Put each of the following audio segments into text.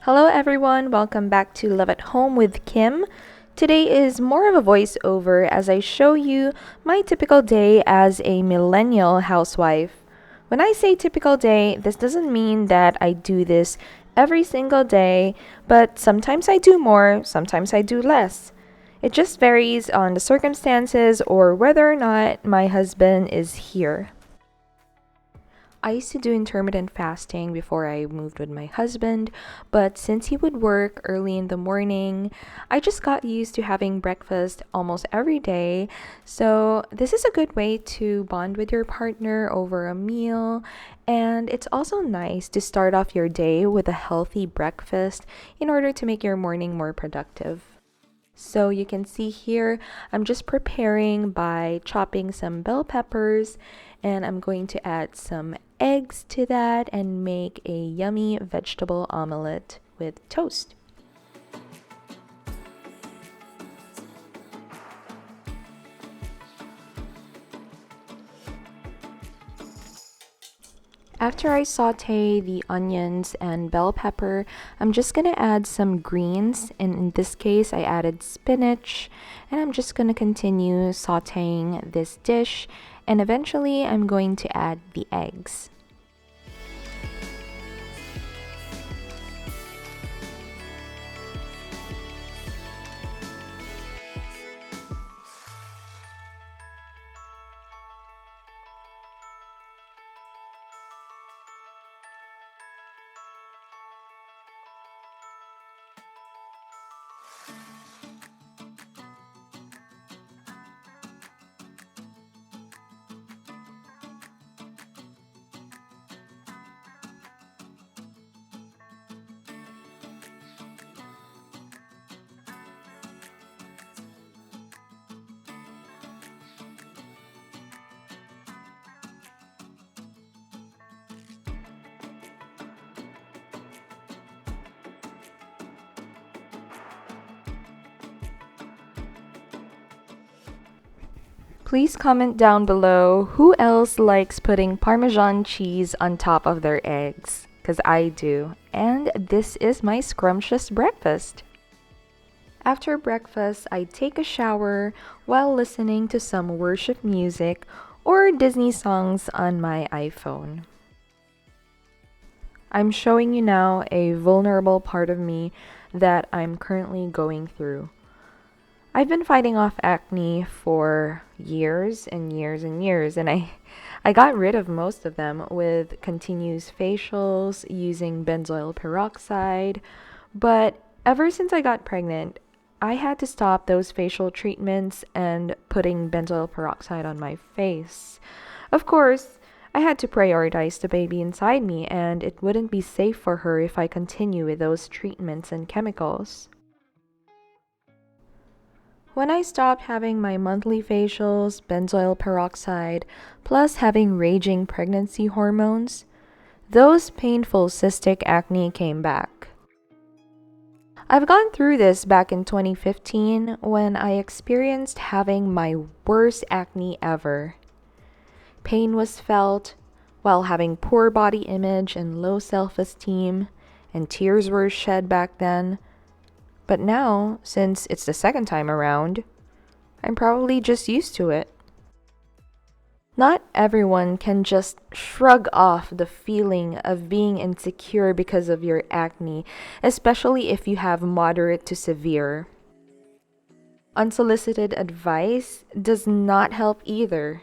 Hello everyone, welcome back to Love at Home with Kim. Today is more of a voiceover as I show you my typical day as a millennial housewife. When I say typical day, this doesn't mean that I do this every single day, but sometimes I do more, sometimes I do less. It just varies on the circumstances or whether or not my husband is here. I used to do intermittent fasting before I moved with my husband, but since he would work early in the morning, I just got used to having breakfast almost every day. So, this is a good way to bond with your partner over a meal, and it's also nice to start off your day with a healthy breakfast in order to make your morning more productive. So you can see here, I'm just preparing by chopping some bell peppers and I'm going to add some eggs to that and make a yummy vegetable omelette with toast. After I saute the onions and bell pepper, I'm just gonna add some greens, and in this case, I added spinach, and I'm just gonna continue sauteing this dish, and eventually, I'm going to add the eggs. Please comment down below who else likes putting Parmesan cheese on top of their eggs, because I do. And this is my scrumptious breakfast. After breakfast, I take a shower while listening to some worship music or Disney songs on my iPhone. I'm showing you now a vulnerable part of me that I'm currently going through. I've been fighting off acne for years and years and years, and I got rid of most of them with continuous facials using benzoyl peroxide. But ever since I got pregnant, I had to stop those facial treatments and putting benzoyl peroxide on my face. Of course, I had to prioritize the baby inside me, and it wouldn't be safe for her if I continue with those treatments and chemicals. When I stopped having my monthly facials, benzoyl peroxide, plus having raging pregnancy hormones, those painful cystic acne came back. I've gone through this back in 2015 when I experienced having my worst acne ever. Pain was felt while having poor body image and low self-esteem, and tears were shed back then. But now, since it's the second time around, I'm probably just used to it. Not everyone can just shrug off the feeling of being insecure because of your acne, especially if you have moderate to severe. Unsolicited advice does not help either.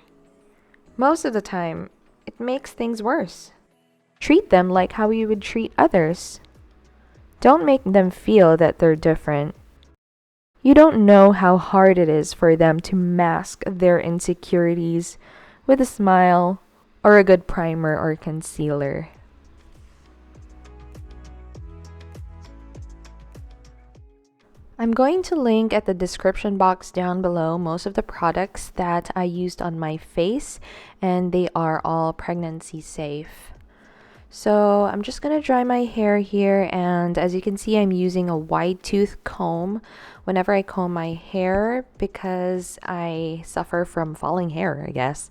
Most of the time, it makes things worse. Treat them like how you would treat others. Don't make them feel that they're different. You don't know how hard it is for them to mask their insecurities with a smile or a good primer or concealer. I'm going to link at the description box down below most of the products that I used on my face, and they are all pregnancy safe. So I'm just going to dry my hair here, and as you can see, I'm using a wide tooth comb whenever I comb my hair because I suffer from falling hair, I guess.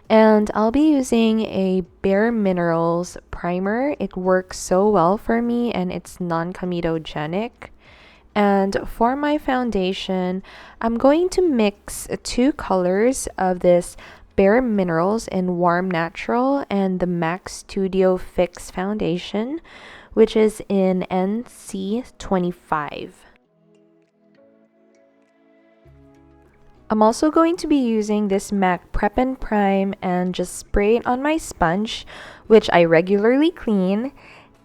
And I'll be using a Bare Minerals primer. It works so well for me and it's non-comedogenic. And for my foundation, I'm going to mix two colors of this Bare Minerals in Warm Natural and the MAC Studio Fix foundation, which is in NC25. I'm also going to be using this MAC Prep and Prime and just spray it on my sponge, which I regularly clean,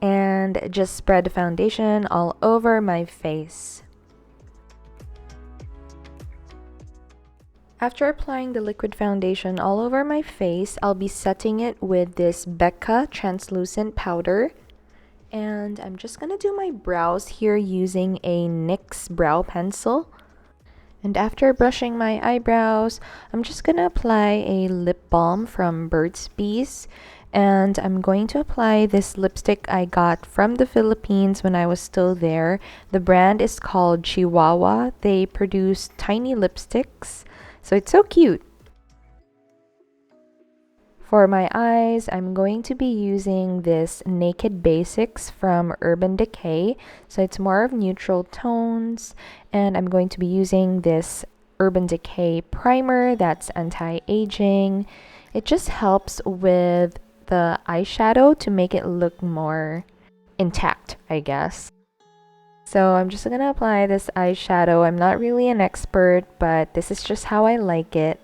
and just spread the foundation all over my face. After applying the liquid foundation all over my face, I'll be setting it with this Becca translucent powder. And I'm just gonna do my brows here using a NYX brow pencil. And after brushing my eyebrows, I'm just gonna apply a lip balm from Burt's Bees. And I'm going to apply this lipstick I got from the Philippines when I was still there. The brand is called Chihuahua. They produce tiny lipsticks, so it's so cute. For my eyes, I'm going to be using this Naked Basics from Urban Decay. So it's more of neutral tones. And I'm going to be using this Urban Decay primer that's anti-aging. It just helps with the eyeshadow to make it look more intact, I guess. So I'm just going to apply this eyeshadow. I'm not really an expert, but this is just how I like it.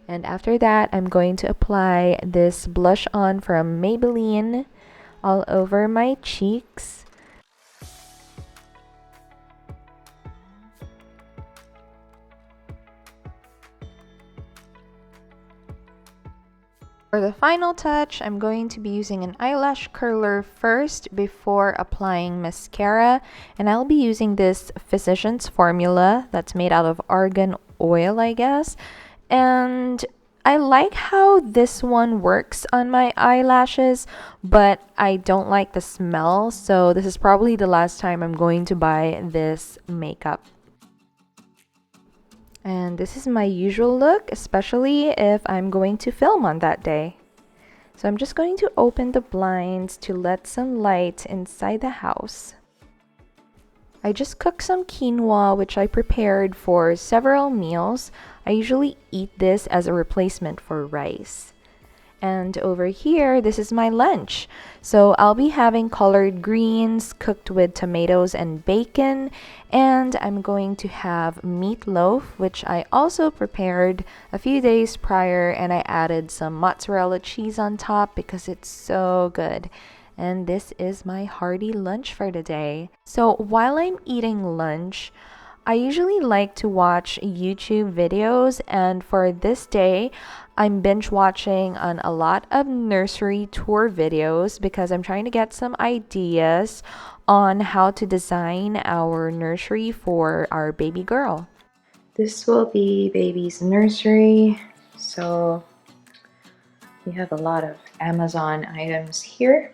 And after that, I'm going to apply this blush on from Maybelline all over my cheeks. For the final touch, I'm going to be using an eyelash curler first before applying mascara. And I'll be using this Physicians Formula that's made out of argan oil, I guess. And I like how this one works on my eyelashes, but I don't like the smell, so this is probably the last time I'm going to buy this makeup. And this is my usual look, especially if I'm going to film on that day. So I'm just going to open the blinds to let some light inside the house. I just cooked some quinoa, which I prepared for several meals. I usually eat this as a replacement for rice. And over here, this is my lunch. So I'll be having collard greens cooked with tomatoes and bacon. And I'm going to have meatloaf, which I also prepared a few days prior. And I added some mozzarella cheese on top because it's so good. And this is my hearty lunch for today. So while I'm eating lunch, I usually like to watch YouTube videos, and for this day, I'm binge watching on a lot of nursery tour videos because I'm trying to get some ideas on how to design our nursery for our baby girl. This will be baby's nursery. So we have a lot of Amazon items here.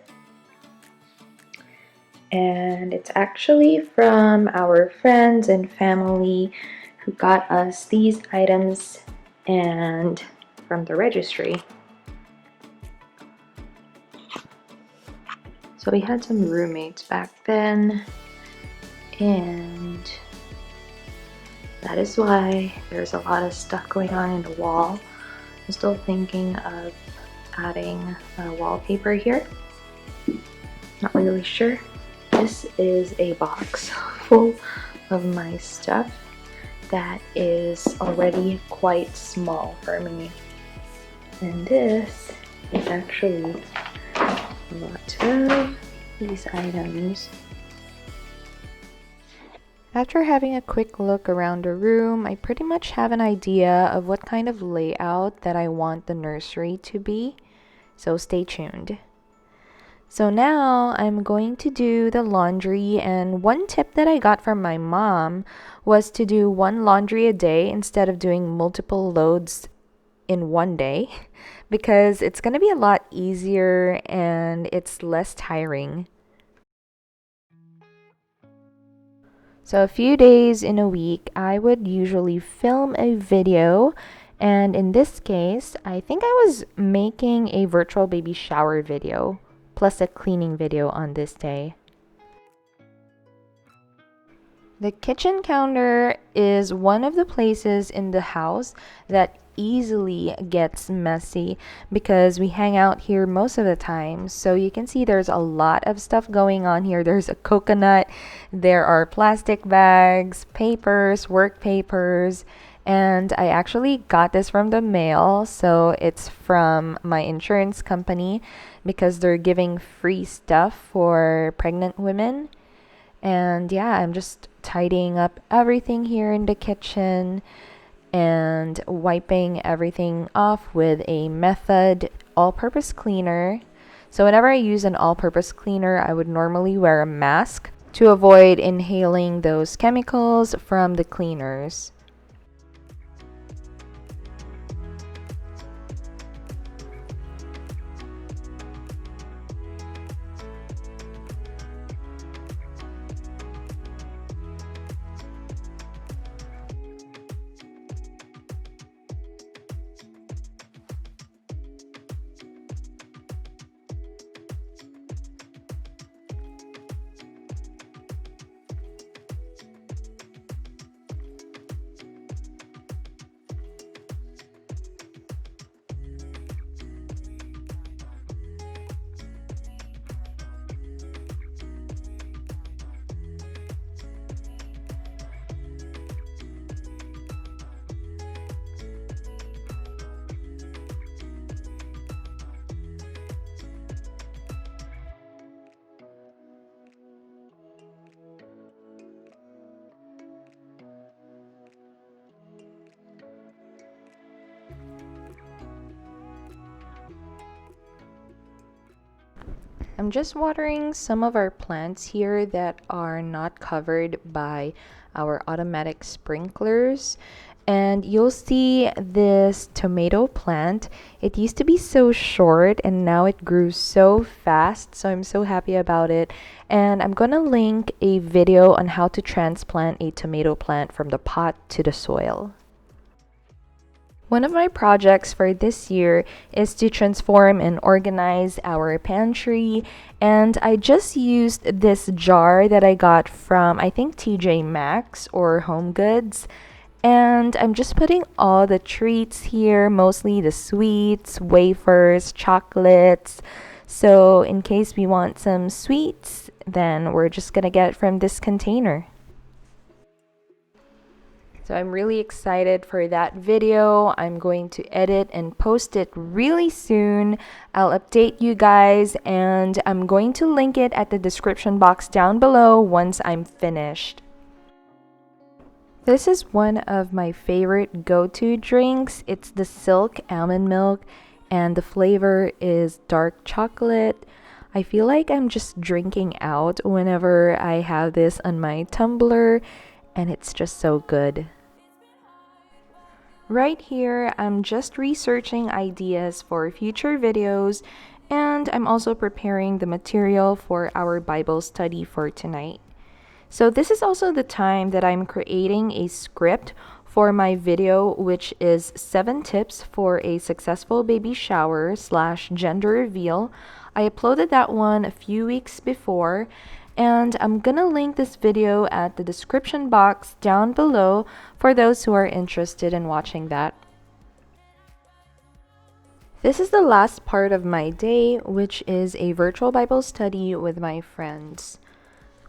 And it's actually from our friends and family who got us these items and from the registry. So we had some roommates back then, and that is why there's a lot of stuff going on in the wall. I'm still thinking of adding a wallpaper here. Not really sure. This is a box full of my stuff that is already quite small for me. And this is actually a lot of these items. After having a quick look around the room, I pretty much have an idea of what kind of layout that I want the nursery to be. So stay tuned. So now I'm going to do the laundry, and one tip that I got from my mom was to do one laundry a day instead of doing multiple loads in one day because it's going to be a lot easier and it's less tiring. So a few days in a week, I would usually film a video And in this case, I think I was making a virtual baby shower video plus a cleaning video on this day. The kitchen counter is one of the places in the house that easily gets messy because we hang out here most of the time. So you can see there's a lot of stuff going on here. There's a coconut, there are plastic bags, papers, work papers, and I actually got this from the mail. So it's from my insurance company because they're giving free stuff for pregnant women. And yeah, I'm just tidying up everything here in the kitchen and wiping everything off with a Method all-purpose cleaner. So whenever I use an all-purpose cleaner, I would normally wear a mask to avoid inhaling those chemicals from the cleaners. I'm just watering some of our plants here that are not covered by our automatic sprinklers. And you'll see this tomato plant. It used to be so short and now it grew so fast. So I'm so happy about it. And I'm gonna link a video on how to transplant a tomato plant from the pot to the soil. One of my projects for this year is to transform and organize our pantry, and I just used this jar that I got from I think TJ Maxx or Home Goods, and I'm just putting all the treats here, mostly the sweets, wafers, chocolates. So in case we want some sweets, then we're just gonna get it from this container. So I'm really excited for that video. I'm going to edit and post it really soon. I'll update you guys and I'm going to link it at the description box down below once I'm finished. This is one of my favorite go-to drinks. It's the Silk Almond Milk and the flavor is dark chocolate. I feel like I'm just drinking out whenever I have this on my tumbler, and it's just so good. Right here, I'm just researching ideas for future videos, and I'm also preparing the material for our Bible study for tonight. So this is also the time that I'm creating a script for my video, which is 7 tips for a successful baby shower / gender reveal. I uploaded that one a few weeks before, and I'm gonna link this video at the description box down below for those who are interested in watching that. This is the last part of my day, which is a virtual Bible study with my friends.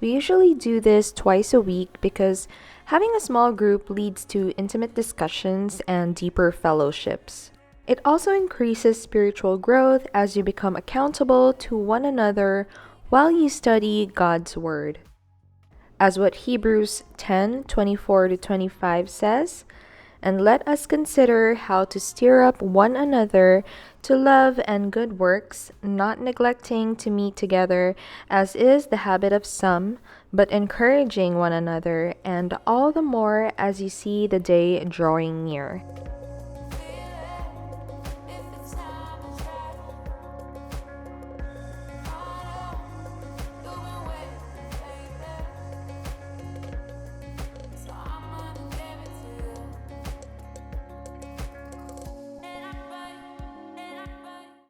We usually do this twice a week because having a small group leads to intimate discussions and deeper fellowships. It also increases spiritual growth as you become accountable to one another while you study God's Word. As what Hebrews 10:24-25 says, "And let us consider how to stir up one another to love and good works, not neglecting to meet together, as is the habit of some, but encouraging one another, and all the more as you see the day drawing near."